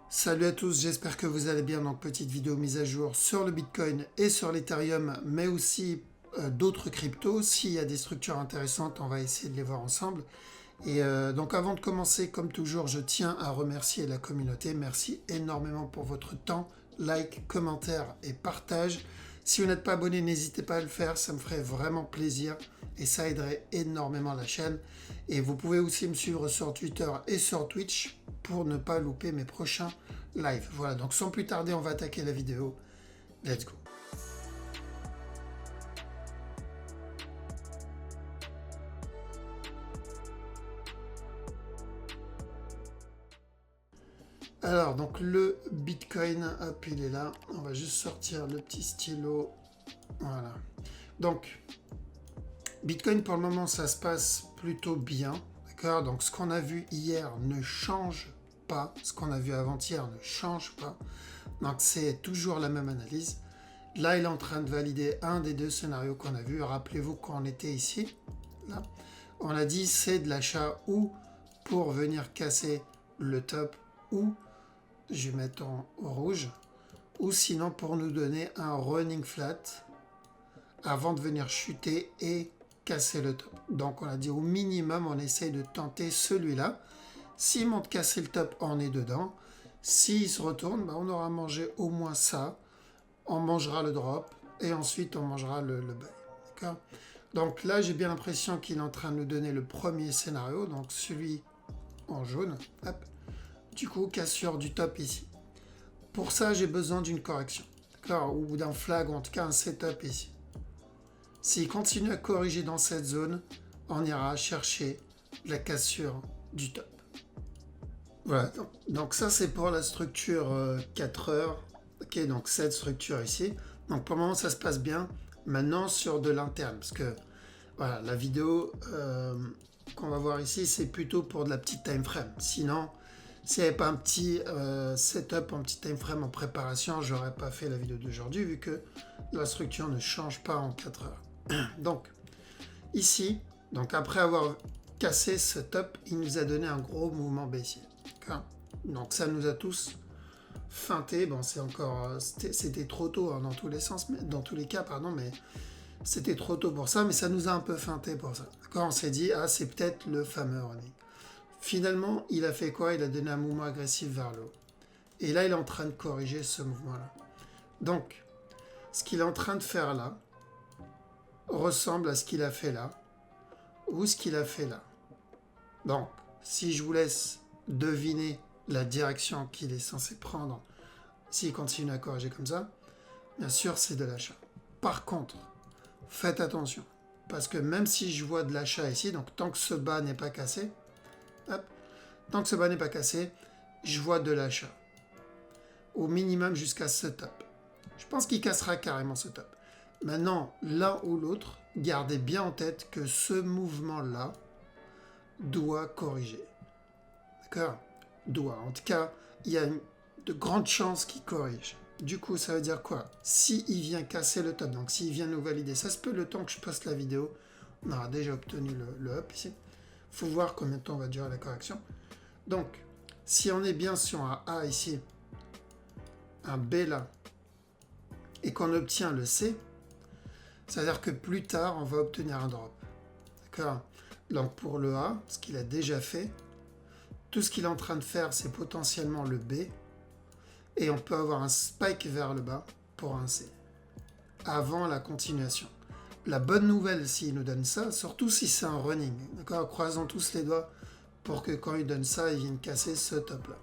Salut à tous, j'espère que vous allez bien. Donc petite vidéo mise à jour sur le Bitcoin et sur l'Ethereum, mais aussi d'autres cryptos. S'il y a des structures intéressantes, on va essayer de les voir ensemble. Et donc avant de commencer, comme toujours, je tiens à remercier la communauté. Merci énormément pour votre temps, like, commentaire et partage. Si vous n'êtes pas abonné, n'hésitez pas à le faire, ça me ferait vraiment plaisir et ça aiderait énormément la chaîne. Et vous pouvez aussi me suivre sur Twitter et sur Twitch pour ne pas louper mes prochains lives. Voilà, donc sans plus tarder, on va attaquer la vidéo. Let's go. Alors, donc le Bitcoin, hop, il est là. On va juste sortir le petit stylo. Voilà. Donc, Bitcoin, pour le moment, ça se passe plutôt bien. D'accord? Donc, ce qu'on a vu hier ne change pas. Ce qu'on a vu avant-hier ne change pas. Donc, c'est toujours la même analyse. Là, il est en train de valider un des deux scénarios qu'on a vus. Rappelez-vous qu'on était ici. Là. On a dit c'est de l'achat ou pour venir casser le top ou, je vais mettre en rouge, ou sinon pour nous donner un running flat avant de venir chuter et casser le top. Donc on a dit au minimum on essaye de tenter celui-là. S'il monte casser le top, on est dedans. S'il se retourne, bah, on aura mangé au moins ça. On mangera le drop et ensuite on mangera le buy. D'accord? Donc là j'ai bien l'impression qu'il est en train de nous donner le premier scénario, donc celui en jaune. Hop. Du coup, cassure du top ici. Pour ça, j'ai besoin d'une correction. D'accord? Ou d'un flag, ou en tout cas un setup ici. S'il continue à corriger dans cette zone, on ira chercher la cassure du top. Voilà. Donc ça, c'est pour la structure 4 heures. Ok, donc cette structure ici. Donc pour le moment, ça se passe bien. Maintenant, sur de l'interne. Parce que voilà, la vidéo qu'on va voir ici, c'est plutôt pour de la petite time frame. Sinon, s'il n'y avait pas un petit setup, un petit time frame en préparation, j'aurais pas fait la vidéo d'aujourd'hui vu que la structure ne change pas en 4 heures. Donc, ici, donc après avoir cassé ce top, il nous a donné un gros mouvement baissier. Donc ça nous a tous feinté. Bon, c'est encore, c'était trop tôt hein, dans tous les sens, mais dans tous les cas, pardon, mais c'était trop tôt pour ça, mais ça nous a un peu feinté pour ça. D'accord, on s'est dit, ah, c'est peut-être le fameux running. Finalement, il a fait quoi? Il a donné un mouvement agressif vers le haut. Et là, il est en train de corriger ce mouvement-là. Donc, ce qu'il est en train de faire là ressemble à ce qu'il a fait là ou ce qu'il a fait là. Donc, si je vous laisse deviner la direction qu'il est censé prendre, s'il continue à corriger comme ça, bien sûr, c'est de l'achat. Par contre, faites attention, parce que même si je vois de l'achat ici, donc tant que ce bas n'est pas cassé, hop, tant que ce bas n'est pas cassé, je vois de l'achat. Au minimum jusqu'à ce top. Je pense qu'il cassera carrément ce top. Maintenant, l'un ou l'autre, gardez bien en tête que ce mouvement-là doit corriger. D'accord? Doit. En tout cas, il y a de grandes chances qu'il corrige. Du coup, ça veut dire quoi? S'il vient casser le top, donc s'il vient nous valider, ça se peut le temps que je poste la vidéo, on aura déjà obtenu le up ici. Il faut voir combien de temps va durer la correction. Donc, si on est bien sur un A ici, un B là, et qu'on obtient le C, ça veut dire que plus tard, on va obtenir un drop. D'accord? Donc pour le A, ce qu'il a déjà fait, tout ce qu'il est en train de faire, c'est potentiellement le B, et on peut avoir un spike vers le bas pour un C, avant la continuation. La bonne nouvelle, s'il nous donne ça, surtout si c'est un running, d'accord? Croisons tous les doigts pour que quand il donne ça, il vienne casser ce top-là.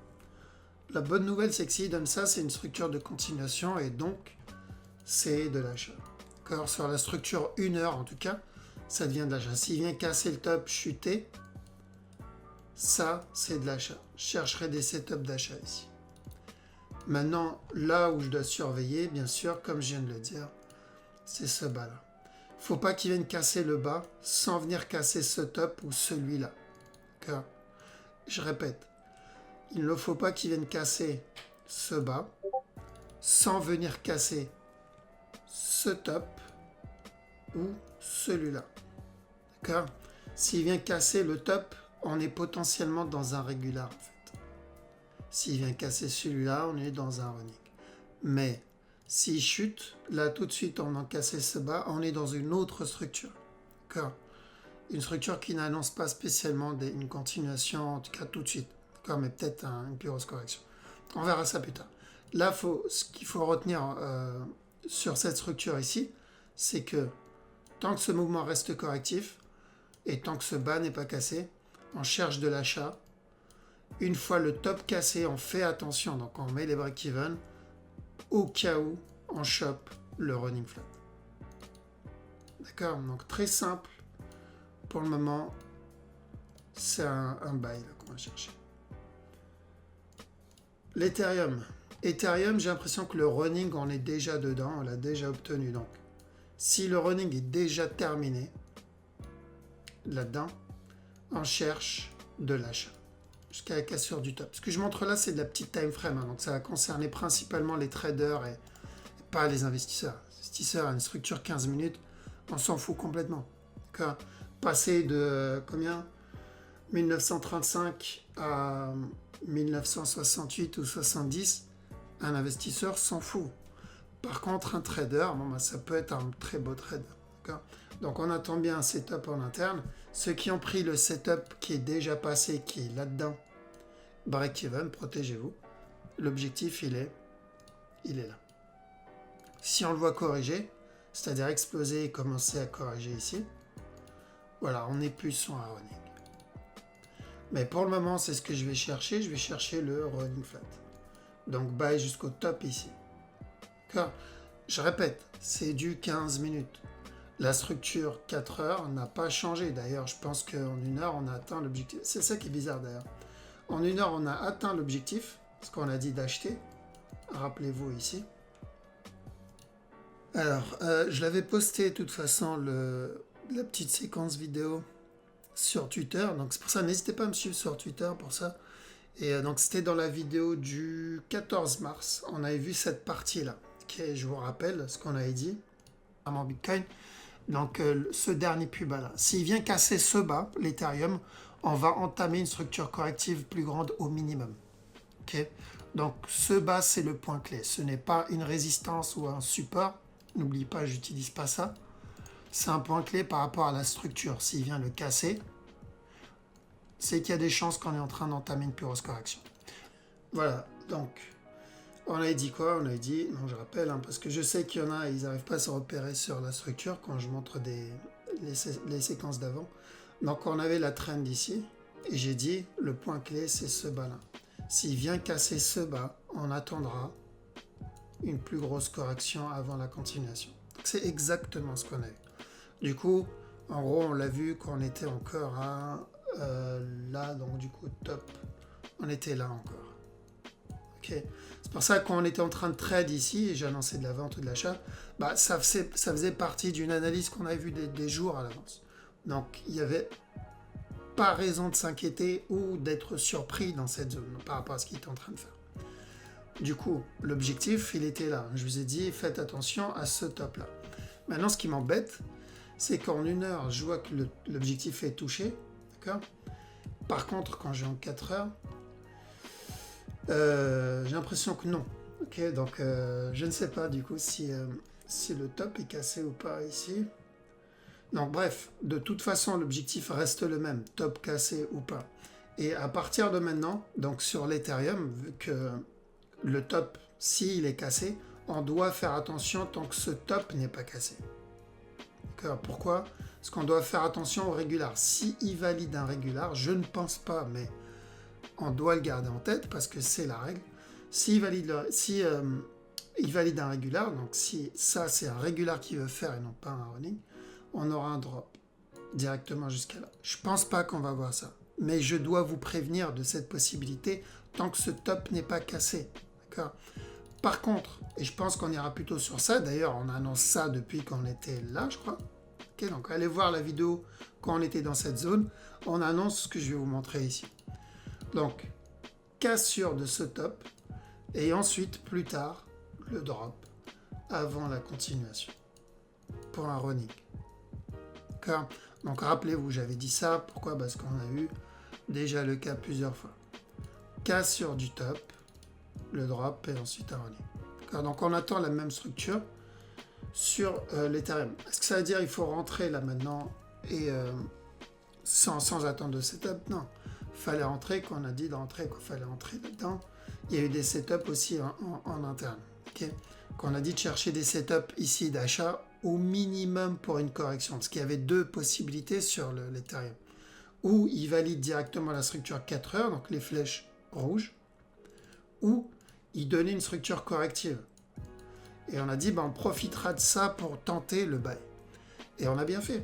La bonne nouvelle, c'est que s'il donne ça, c'est une structure de continuation, et donc, c'est de l'achat. D'accord? Sur la structure 1 heure, en tout cas, ça devient de l'achat. S'il vient casser le top, chuter, ça, c'est de l'achat. Je chercherai des setups d'achat ici. Maintenant, là où je dois surveiller, bien sûr, comme je viens de le dire, c'est ce bas-là. Il ne faut pas qu'il vienne casser le bas sans venir casser ce top ou celui-là. D'accord? Je répète, il ne faut pas qu'il vienne casser ce bas sans venir casser ce top ou celui-là. D'accord? S'il vient casser le top, on est potentiellement dans un régular en fait. S'il vient casser celui-là, on est dans un running. Mais s'il chute, là tout de suite on a cassé ce bas, on est dans une autre structure. D'accord? Une structure qui n'annonce pas spécialement une continuation, en tout cas tout de suite. D'accord? Mais peut-être une plus grosse correction. On verra ça plus tard. Là, ce qu'il faut retenir sur cette structure ici, c'est que tant que ce mouvement reste correctif et tant que ce bas n'est pas cassé, on cherche de l'achat. Une fois le top cassé, on fait attention, donc on met les break-even au cas où on chope le running flat. D'accord? Donc très simple. Pour le moment, c'est un buy qu'on va chercher. L'Ethereum. Ethereum, j'ai l'impression que le running, on est déjà dedans, on l'a déjà obtenu. Donc, si le running est déjà terminé, là-dedans, on cherche de l'achat jusqu'à la cassure du top. Ce que je montre là, c'est de la petite time frame, hein, donc ça va concerner principalement les traders et pas les investisseurs. Les investisseurs à une structure 15 minutes, on s'en fout complètement. D'accord? Passer de combien 1935 à 1968 ou 70, un investisseur s'en fout. Par contre, un trader, ça peut être un très beau trade. Donc on attend bien un setup en interne. Ceux qui ont pris le setup qui est déjà passé, qui est là-dedans, break-even, protégez-vous. L'objectif, il est là. Si on le voit corriger, c'est-à-dire exploser et commencer à corriger ici, voilà, on n'est plus sur un running. Mais pour le moment, c'est ce que je vais chercher. Je vais chercher le running flat. Donc, buy jusqu'au top ici. D'accord? Je répète, c'est du 15 minutes. La structure 4 heures n'a pas changé. D'ailleurs, je pense qu'en 1 heure, on a atteint l'objectif. C'est ça qui est bizarre d'ailleurs. En 1 heure, on a atteint l'objectif, ce qu'on a dit d'acheter. Rappelez-vous ici. Alors, je l'avais posté de toute façon, la petite séquence vidéo sur Twitter. Donc, c'est pour ça, n'hésitez pas à me suivre sur Twitter pour ça. Et donc, c'était dans la vidéo du 14 mars. On avait vu cette partie-là. Okay, je vous rappelle ce qu'on avait dit. En Bitcoin. Donc, ce dernier plus bas là. S'il vient casser ce bas, l'Ethereum, on va entamer une structure corrective plus grande au minimum. Okay? Donc, ce bas, c'est le point clé. Ce n'est pas une résistance ou un support. N'oublie pas, j'utilise pas ça. C'est un point clé par rapport à la structure. S'il vient le casser, c'est qu'il y a des chances qu'on est en train d'entamer une plus grosse correction. Voilà, donc, on avait dit quoi? On avait dit, non, je rappelle, hein, parce que je sais qu'il y en a, ils n'arrivent pas à se repérer sur la structure quand je montre les séquences d'avant. Donc, on avait la trend ici, et j'ai dit, le point clé, c'est ce bas-là. S'il vient casser ce bas, on attendra une plus grosse correction avant la continuation. C'est exactement ce qu'on a eu. Du coup, en gros, on l'a vu qu'on était encore à là, donc du coup, top. On était là encore. Ok. C'est pour ça que quand on était en train de trade ici, et j'ai annoncé de la vente ou de l'achat, bah, ça faisait partie d'une analyse qu'on avait vue des jours à l'avance. Donc, il n'y avait pas raison de s'inquiéter ou d'être surpris dans cette zone par rapport à ce qu'il était en train de faire. Du coup, l'objectif, il était là. Je vous ai dit, faites attention à ce top-là. Maintenant, ce qui m'embête, c'est qu'en 1 heure, je vois que l'objectif est touché. D'accord? Par contre, quand j'ai en 4 heures, j'ai l'impression que non. Ok, donc je ne sais pas du coup si le top est cassé ou pas ici. Donc bref, de toute façon, l'objectif reste le même, top cassé ou pas. Et à partir de maintenant, donc sur l'Ethereum, vu que le top, s'il est cassé, on doit faire attention tant que ce top n'est pas cassé. D'accord? Pourquoi? Parce qu'on doit faire attention au régular. S'il valide un régular, je ne pense pas, mais on doit le garder en tête parce que c'est la règle. S'il valide, il valide un régular, donc si ça c'est un régular qu'il veut faire et non pas un running, on aura un drop directement jusqu'à là. Je pense pas qu'on va voir ça, mais je dois vous prévenir de cette possibilité tant que ce top n'est pas cassé. D'accord? Par contre, et je pense qu'on ira plutôt sur ça, d'ailleurs on annonce ça depuis qu'on était là, je crois. Okay, donc allez voir la vidéo quand on était dans cette zone, on annonce ce que je vais vous montrer ici. Donc, cassure de ce top, et ensuite, plus tard, le drop, avant la continuation, pour un running. D'accord? Donc, rappelez-vous, j'avais dit ça, pourquoi? Parce qu'on a eu déjà le cas plusieurs fois. cassure du top, le drop et ensuite un running. Donc on attend la même structure sur l'Ethereum. Est-ce que ça veut dire qu'il faut rentrer là maintenant et sans attendre de setup? Non. Il fallait rentrer quand on a dit de rentrer, qu'il fallait rentrer là-dedans. Il y a eu des setups aussi en interne. Okay, qu'on a dit de chercher des setups ici d'achat au minimum pour une correction. Parce qu'il y avait deux possibilités sur l'Ethereum. Ou il valide directement la structure 4 heures, donc les flèches rouges, ou il donnait une structure corrective. Et on a dit, on profitera de ça pour tenter le buy. Et on a bien fait.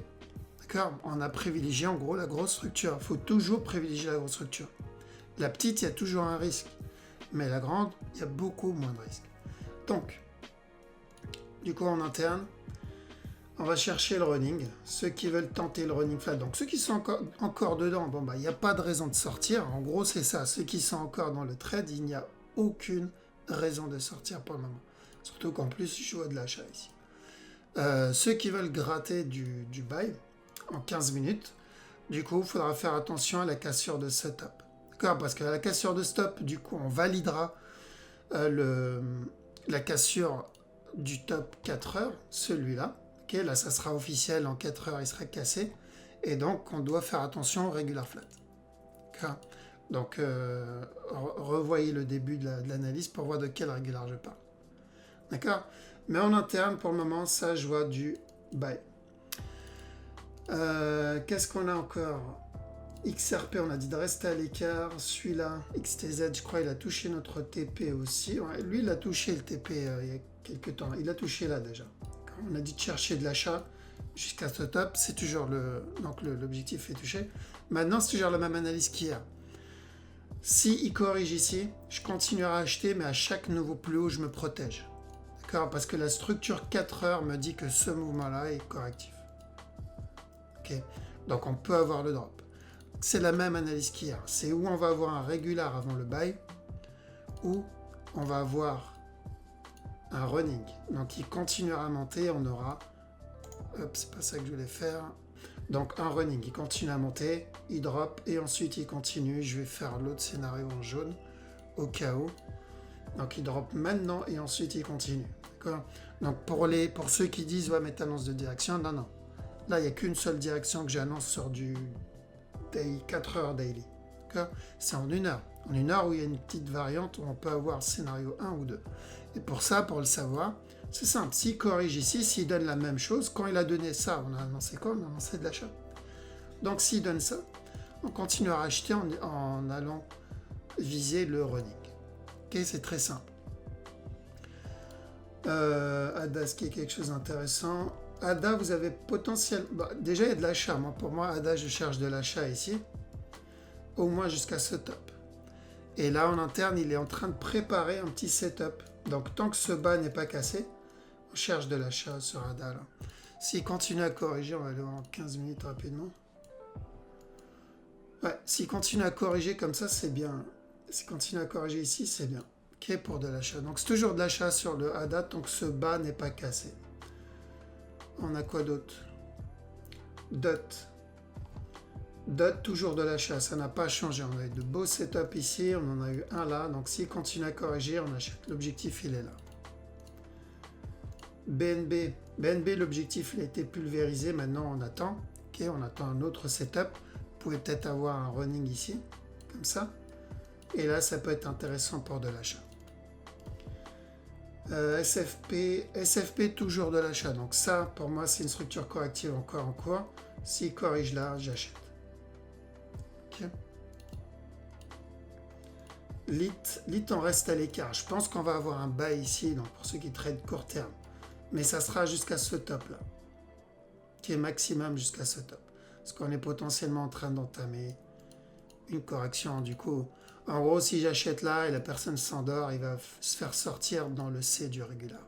D'accord? On a privilégié en gros la grosse structure. Il faut toujours privilégier la grosse structure. La petite, il y a toujours un risque. Mais la grande, il y a beaucoup moins de risques. Donc, du coup, en interne, on va chercher le running. Ceux qui veulent tenter le running flat. Donc, ceux qui sont encore dedans, il n'y a pas de raison de sortir. En gros, c'est ça. Ceux qui sont encore dans le trade, il n'y a aucune raison de sortir pour le moment. Surtout qu'en plus, je vois de l'achat ici. Ceux qui veulent gratter du buy en 15 minutes, du coup, il faudra faire attention à la cassure de setup. D'accord? Parce qu'à la cassure de stop, du coup, on validera la cassure du top 4 heures, celui-là. Okay, là, ça sera officiel, en 4 heures, il sera cassé. Et donc, on doit faire attention au regular flat. Okay. Donc, revoyez le début de l'analyse pour voir de quel regular je parle. D'accord? Mais en interne, pour le moment, ça, je vois du buy. Qu'est-ce qu'on a encore? XRP, on a dit de rester à l'écart. Celui-là, XTZ, je crois, il a touché notre TP aussi. Ouais, lui, il a touché le TP il y a quelques temps. Il a touché là déjà. On a dit de chercher de l'achat jusqu'à ce top. C'est toujours donc l'objectif est touché. Maintenant, c'est toujours la même analyse qu'hier. Si il corrige ici, je continuerai à acheter, mais à chaque nouveau plus haut, je me protège. D'accord? Parce que la structure 4 heures me dit que ce mouvement-là est correctif. Ok? Donc, on peut avoir le drop. C'est la même analyse qu'hier. C'est où on va avoir un régular avant le buy, ou on va avoir un running. Donc, il continuera à monter. On aura... Hop, c'est pas ça que je voulais faire. Donc, un running. Il continue à monter. Il drop. Et ensuite, il continue. Je vais faire l'autre scénario en jaune, au cas où. Donc, il drop maintenant. Et ensuite, il continue. D'accord? Donc, pour ceux qui disent, ouais, mais t'annonces de direction. Non, non. Là, il n'y a qu'une seule direction que j'annonce sur du... 4 heures daily. C'est en 1 heure. En 1 heure où il y a une petite variante où on peut avoir scénario 1 ou 2. Et pour ça, pour le savoir, c'est simple. S'il corrige ici, s'il donne la même chose, quand il a donné ça, on a annoncé quoi? On a annoncé de l'achat. Donc s'il donne ça, on continuera à acheter en allant viser le running. Ok, c'est très simple. ADA, ce qui est quelque chose d'intéressant. ADA, vous avez potentiel... déjà, il y a de l'achat. Pour moi, ADA, je cherche de l'achat ici. Au moins jusqu'à ce top. Et là, en interne, il est en train de préparer un petit setup. Donc, tant que ce bas n'est pas cassé, on cherche de l'achat sur ADA. S'il continue à corriger, on va aller voir en 15 minutes rapidement. Ouais, s'il continue à corriger comme ça, c'est bien. S'il continue à corriger ici, c'est bien. Ok, pour de l'achat. Donc, c'est toujours de l'achat sur le ADA tant que ce bas n'est pas cassé. On a quoi d'autre? DOT. DOT, toujours de l'achat, ça n'a pas changé. On a eu de beaux setups ici, on en a eu un là. Donc s'il continue à corriger, on achète. L'objectif, il est là. BNB. BNB, l'objectif, il a été pulvérisé. Maintenant, on attend. Ok, on attend un autre setup. Vous pouvez peut-être avoir un running ici, comme ça. Et là, ça peut être intéressant pour de l'achat. SFP, toujours de l'achat. Donc ça, pour moi, c'est une structure corrective encore en cours. S'il corrige là, j'achète. Okay. Lit, on reste à l'écart. Je pense qu'on va avoir un buy ici, donc pour ceux qui traitent court terme. Mais ça sera jusqu'à ce top-là. Qui est maximum jusqu'à ce top. Parce qu'on est potentiellement en train d'entamer une correction. Du coup, en gros, si j'achète là et la personne s'endort, il va se faire sortir dans le C du régular.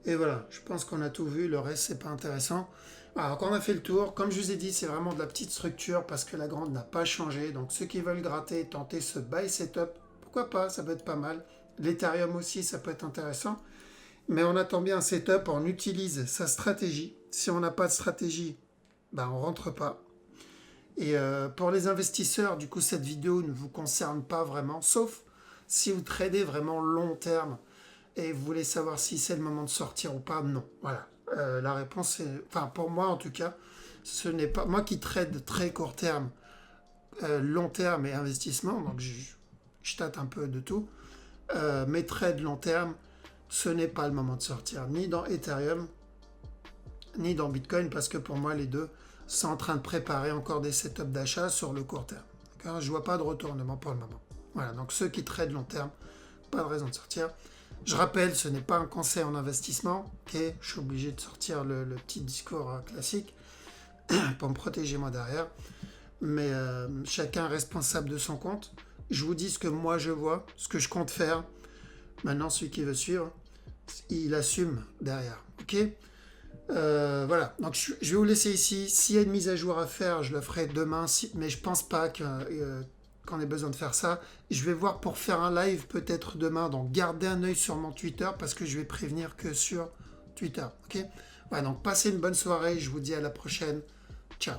Et voilà, je pense qu'on a tout vu. Le reste, c'est pas intéressant. Alors, quand on a fait le tour, comme je vous ai dit, c'est vraiment de la petite structure parce que la grande n'a pas changé. Donc, ceux qui veulent gratter, tenter ce buy setup, pourquoi pas, ça peut être pas mal. L'Ethereum aussi, ça peut être intéressant. Mais on attend bien un setup, on utilise sa stratégie. Si on n'a pas de stratégie, on ne rentre pas. Et pour les investisseurs, du coup, cette vidéo ne vous concerne pas vraiment, sauf si vous tradez vraiment long terme et vous voulez savoir si c'est le moment de sortir ou pas, non. Voilà. La réponse est... Enfin, pour moi, en tout cas, ce n'est pas... Moi qui trade très court terme, long terme et investissement, donc je tâte un peu de tout, mes trades long terme, ce n'est pas le moment de sortir, ni dans Ethereum, ni dans Bitcoin, parce que pour moi, les deux sont en train de préparer encore des setups d'achat sur le court terme. Je ne vois pas de retournement pour le moment. Voilà, donc ceux qui tradent long terme, pas de raison de sortir. Je rappelle, ce n'est pas un conseil en investissement. Ok, je suis obligé de sortir le petit discours classique pour me protéger moi derrière. Mais chacun est responsable de son compte. Je vous dis ce que moi je vois, ce que je compte faire. Maintenant, celui qui veut suivre, il assume derrière. Ok, voilà, donc je vais vous laisser ici. S'il y a une mise à jour à faire, je le ferai demain, mais je pense pas qu'on ait besoin de faire ça. Je vais voir pour faire un live peut-être demain, donc gardez un œil sur mon Twitter parce que je vais prévenir que sur Twitter. Ok, voilà, donc passez une bonne soirée, je vous dis à la prochaine. Ciao.